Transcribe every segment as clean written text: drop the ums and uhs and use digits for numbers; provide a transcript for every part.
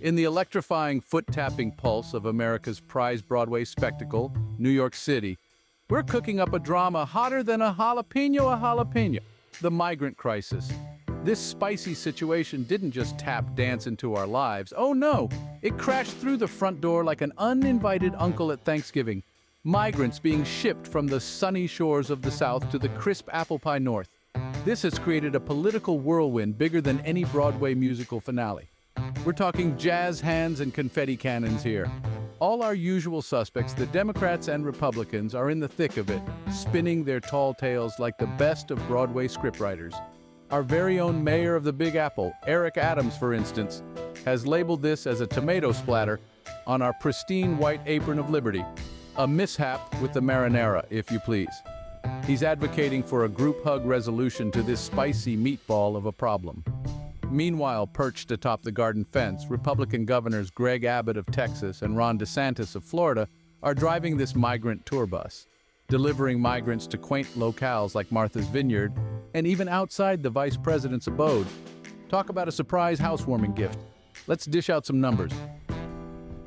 In the electrifying foot-tapping pulse of America's prized Broadway spectacle, New York City, we're cooking up a drama hotter than a jalapeno. The migrant crisis. This spicy situation didn't just tap dance into our lives. Oh no, it crashed through the front door like an uninvited uncle at Thanksgiving. Migrants being shipped from the sunny shores of the South to the crisp apple pie North. This has created a political whirlwind bigger than any Broadway musical finale. We're talking jazz hands and confetti cannons here. All our usual suspects, the Democrats and Republicans, are in the thick of it, spinning their tall tales like the best of Broadway scriptwriters. Our very own mayor of the Big Apple, Eric Adams, for instance, has labeled this as a tomato splatter on our pristine white apron of liberty. A mishap with the marinara, if you please. He's advocating for a group hug resolution to this spicy meatball of a problem. Meanwhile, perched atop the garden fence, Republican governors Greg Abbott of Texas and Ron DeSantis of Florida are driving this migrant tour bus, delivering migrants to quaint locales like Martha's Vineyard and even outside the vice president's abode. Talk about a surprise housewarming gift. Let's dish out some numbers.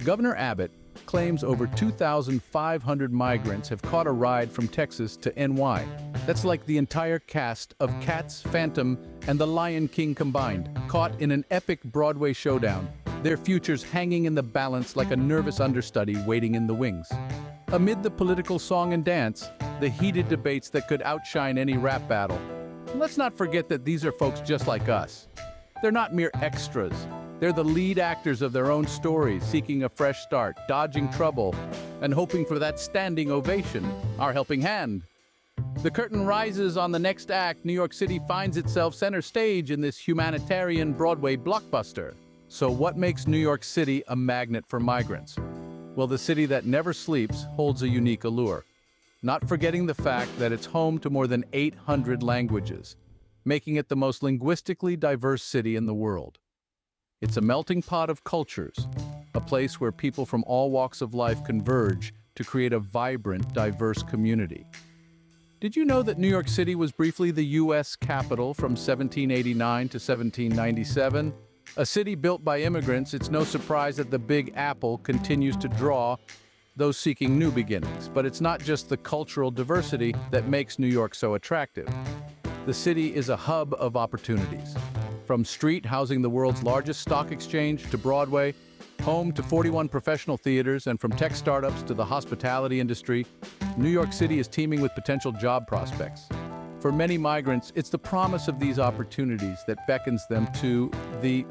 Governor Abbott claims over 2,500 migrants have caught a ride from Texas to NY. That's like the entire cast of Cats, Phantom, and The Lion King combined, caught in an epic Broadway showdown, their futures hanging in the balance like a nervous understudy waiting in the wings. Amid the political song and dance, the heated debates that could outshine any rap battle, let's not forget that these are folks just like us. They're not mere extras. They're the lead actors of their own stories, seeking a fresh start, dodging trouble, and hoping for that standing ovation, our helping hand. The curtain rises on the next act. New York City finds itself center stage in this humanitarian Broadway blockbuster. So what makes New York City a magnet for migrants? Well, the city that never sleeps holds a unique allure. Not forgetting the fact that it's home to more than 800 languages, making it the most linguistically diverse city in the world. It's a melting pot of cultures, a place where people from all walks of life converge to create a vibrant, diverse community. Did you know that New York City was briefly the U.S. capital from 1789 to 1797? A city built by immigrants, it's no surprise that the Big Apple continues to draw those seeking new beginnings. But it's not just the cultural diversity that makes New York so attractive. The city is a hub of opportunities. From street housing the world's largest stock exchange to Broadway, home to 41 professional theaters, and from tech startups to the hospitality industry, New York City is teeming with potential job prospects. For many migrants, it's the promise of these opportunities that beckons them to the...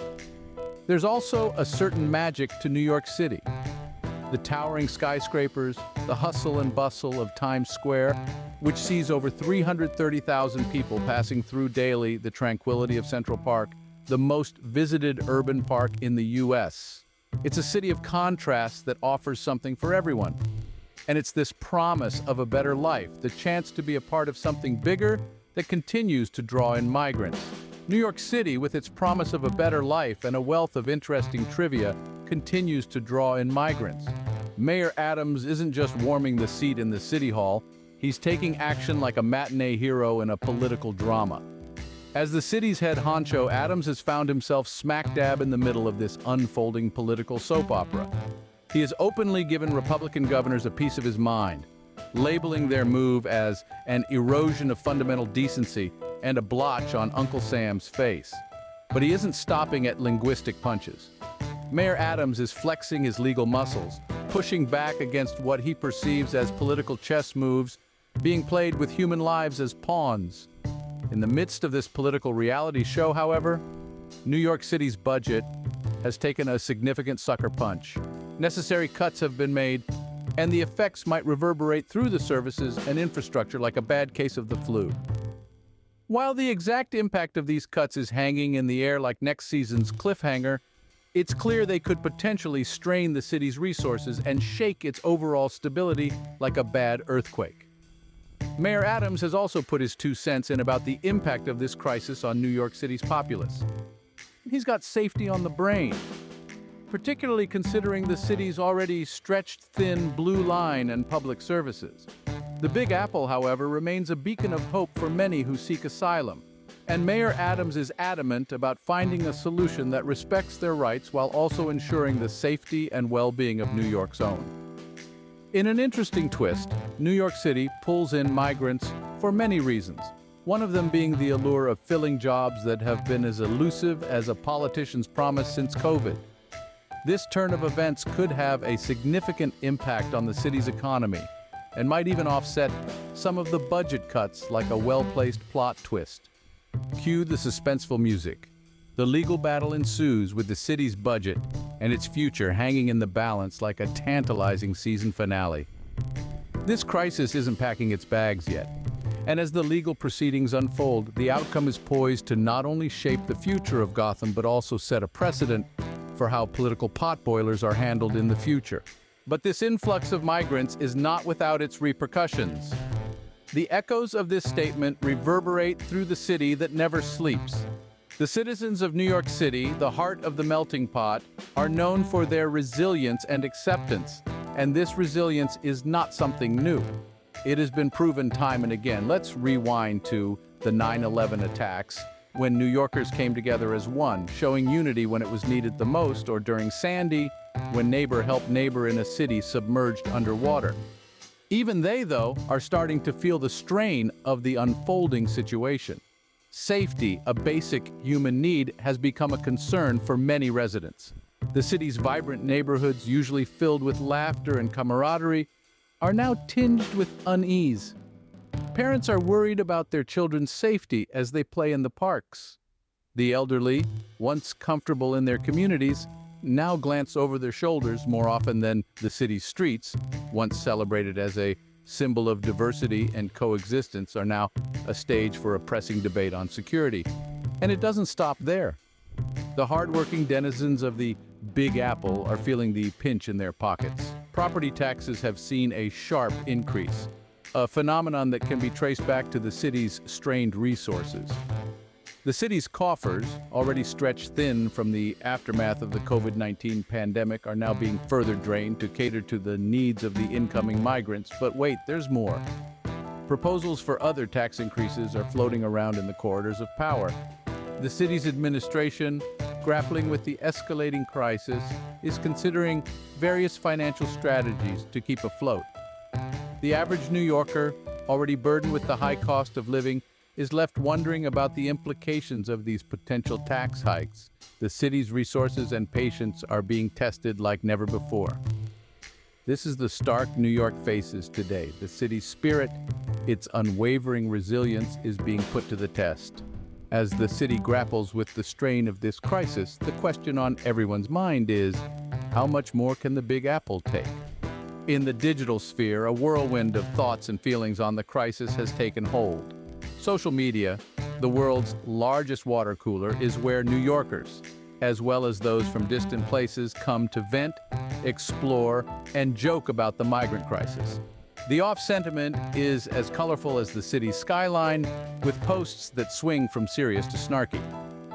There's also a certain magic to New York City. The towering skyscrapers, the hustle and bustle of Times Square, which sees over 330,000 people passing through daily, the tranquility of Central Park, the most visited urban park in the U.S. It's a city of contrasts that offers something for everyone. And it's this promise of a better life, the chance to be a part of something bigger that continues to draw in migrants. New York City, with its promise of a better life and a wealth of interesting trivia, continues to draw in migrants. Mayor Adams isn't just warming the seat in the City Hall, he's taking action like a matinee hero in a political drama. As the city's head honcho, Adams has found himself smack dab in the middle of this unfolding political soap opera. He has openly given Republican governors a piece of his mind, labeling their move as an erosion of fundamental decency and a blotch on Uncle Sam's face. But he isn't stopping at linguistic punches. Mayor Adams is flexing his legal muscles, pushing back against what he perceives as political chess moves being played with human lives as pawns. In the midst of this political reality show, however, New York City's budget has taken a significant sucker punch. Necessary cuts have been made, and the effects might reverberate through the services and infrastructure like a bad case of the flu. While the exact impact of these cuts is hanging in the air like next season's cliffhanger, it's clear they could potentially strain the city's resources and shake its overall stability like a bad earthquake. Mayor Adams has also put his 2 cents in about the impact of this crisis on New York City's populace. He's got safety on the brain, particularly considering the city's already stretched thin blue line and public services. The Big Apple, however, remains a beacon of hope for many who seek asylum. And Mayor Adams is adamant about finding a solution that respects their rights while also ensuring the safety and well-being of New York's own. In an interesting twist, New York City pulls in migrants for many reasons, one of them being the allure of filling jobs that have been as elusive as a politician's promise since COVID. This turn of events could have a significant impact on the city's economy and might even offset some of the budget cuts like a well-placed plot twist. Cue the suspenseful music. The legal battle ensues with the city's budget and its future hanging in the balance like a tantalizing season finale. This crisis isn't packing its bags yet, and as the legal proceedings unfold, the outcome is poised to not only shape the future of Gotham but also set a precedent for how political potboilers are handled in the future. But this influx of migrants is not without its repercussions. The echoes of this statement reverberate through the city that never sleeps. The citizens of New York City, the heart of the melting pot, are known for their resilience and acceptance, and this resilience is not something new. It has been proven time and again. Let's rewind to the 9/11 attacks, when New Yorkers came together as one, showing unity when it was needed the most, or during Sandy, when neighbor helped neighbor in a city submerged underwater. Even they, though, are starting to feel the strain of the unfolding situation. Safety, a basic human need, has become a concern for many residents. The city's vibrant neighborhoods, usually filled with laughter and camaraderie, are now tinged with unease. Parents are worried about their children's safety as they play in the parks. The elderly, once comfortable in their communities, now glance over their shoulders more often than the city's streets, once celebrated as a symbol of diversity and coexistence, are now a stage for a pressing debate on security. And it doesn't stop there. The hardworking denizens of the Big Apple are feeling the pinch in their pockets. Property taxes have seen a sharp increase, a phenomenon that can be traced back to the city's strained resources. The city's coffers, already stretched thin from the aftermath of the COVID-19 pandemic, are now being further drained to cater to the needs of the incoming migrants. But wait, there's more. Proposals for other tax increases are floating around in the corridors of power. The city's administration, grappling with the escalating crisis, is considering various financial strategies to keep afloat. The average New Yorker, already burdened with the high cost of living, is left wondering about the implications of these potential tax hikes. The city's resources and patience are being tested like never before. This is the stark New York faces today. The city's spirit, its unwavering resilience, is being put to the test. As the city grapples with the strain of this crisis, the question on everyone's mind is, how much more can the Big Apple take? In the digital sphere, a whirlwind of thoughts and feelings on the crisis has taken hold. Social media, the world's largest water cooler, is where New Yorkers, as well as those from distant places, come to vent, explore, and joke about the migrant crisis. The off-sentiment is as colorful as the city's skyline, with posts that swing from serious to snarky.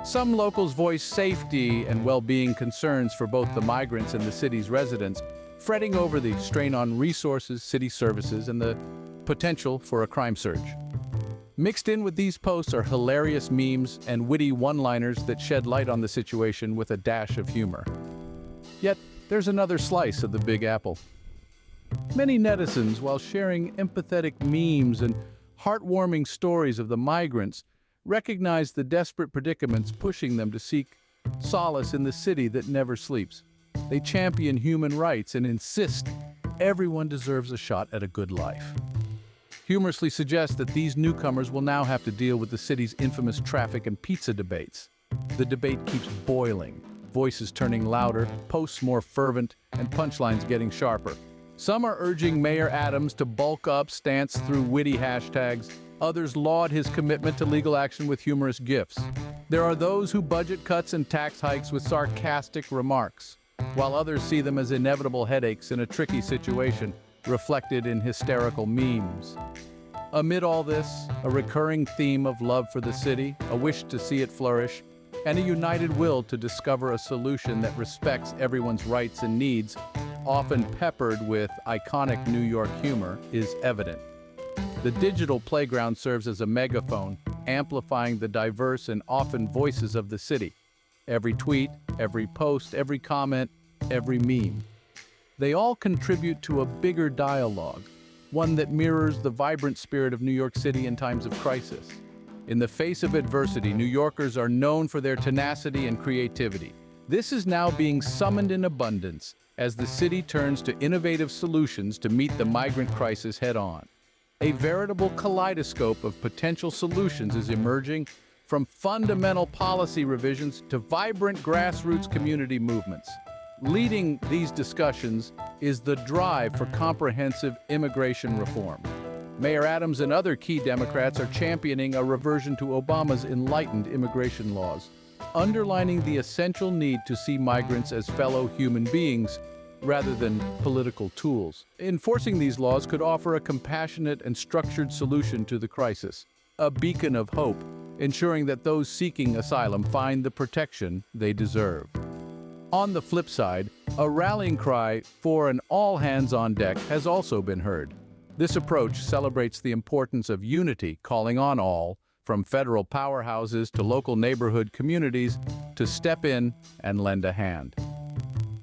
Some locals voice safety and well-being concerns for both the migrants and the city's residents, fretting over the strain on resources, city services, and the potential for a crime surge. Mixed in with these posts are hilarious memes and witty one-liners that shed light on the situation with a dash of humor. Yet, there's another slice of the Big Apple. Many netizens, while sharing empathetic memes and heartwarming stories of the migrants, recognize the desperate predicaments pushing them to seek solace in the city that never sleeps. They champion human rights and insist everyone deserves a shot at a good life. Humorously suggest that these newcomers will now have to deal with the city's infamous traffic and pizza debates. The debate keeps boiling, voices turning louder, posts more fervent, and punchlines getting sharper. Some are urging Mayor Adams to bulk up stance through witty hashtags. Others laud his commitment to legal action with humorous gifs. There are those who budget cuts and tax hikes with sarcastic remarks, while others see them as inevitable headaches in a tricky situation, reflected in hysterical memes. Amid all this, a recurring theme of love for the city, a wish to see it flourish, and a united will to discover a solution that respects everyone's rights and needs, often peppered with iconic New York humor, is evident. The digital playground serves as a megaphone, amplifying the diverse and often voices of the city. Every tweet, every post, every comment, every meme. They all contribute to a bigger dialogue, one that mirrors the vibrant spirit of New York City in times of crisis. In the face of adversity, New Yorkers are known for their tenacity and creativity. This is now being summoned in abundance as the city turns to innovative solutions to meet the migrant crisis head-on. A veritable kaleidoscope of potential solutions is emerging, from fundamental policy revisions to vibrant grassroots community movements. Leading these discussions is the drive for comprehensive immigration reform. Mayor Adams and other key Democrats are championing a reversion to Obama's enlightened immigration laws, underlining the essential need to see migrants as fellow human beings rather than political tools. Enforcing these laws could offer a compassionate and structured solution to the crisis, a beacon of hope, ensuring that those seeking asylum find the protection they deserve. On the flip side, a rallying cry for an all-hands-on-deck has also been heard. This approach celebrates the importance of unity, calling on all, from federal powerhouses to local neighborhood communities, to step in and lend a hand.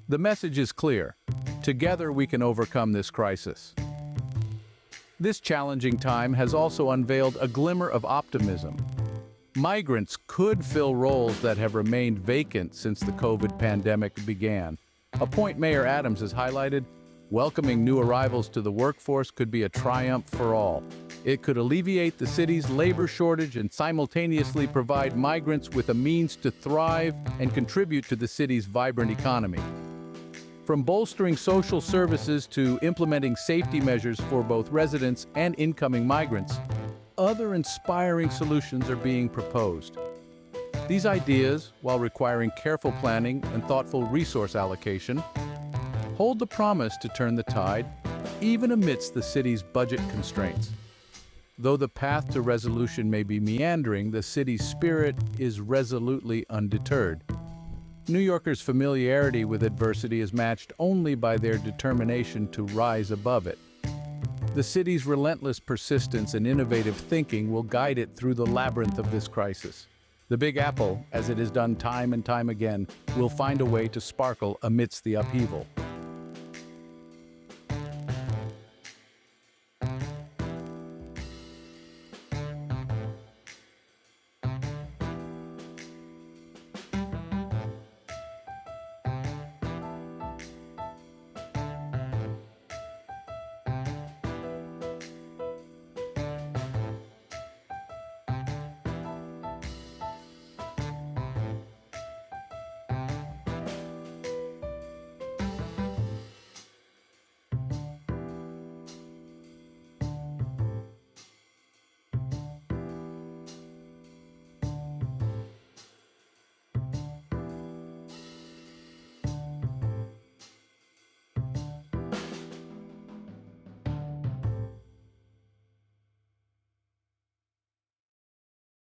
The message is clear. Together we can overcome this crisis. This challenging time has also unveiled a glimmer of optimism. Migrants could fill roles that have remained vacant since the COVID pandemic began. A point Mayor Adams has highlighted: welcoming new arrivals to the workforce could be a triumph for all. It could alleviate the city's labor shortage and simultaneously provide migrants with a means to thrive and contribute to the city's vibrant economy. From bolstering social services to implementing safety measures for both residents and incoming migrants, other inspiring solutions are being proposed. These ideas, while requiring careful planning and thoughtful resource allocation, hold the promise to turn the tide, even amidst the city's budget constraints. Though the path to resolution may be meandering, the city's spirit is resolutely undeterred. New Yorkers' familiarity with adversity is matched only by their determination to rise above it. The city's relentless persistence and innovative thinking will guide it through the labyrinth of this crisis. The Big Apple, as it has done time and time again, will find a way to sparkle amidst the upheaval.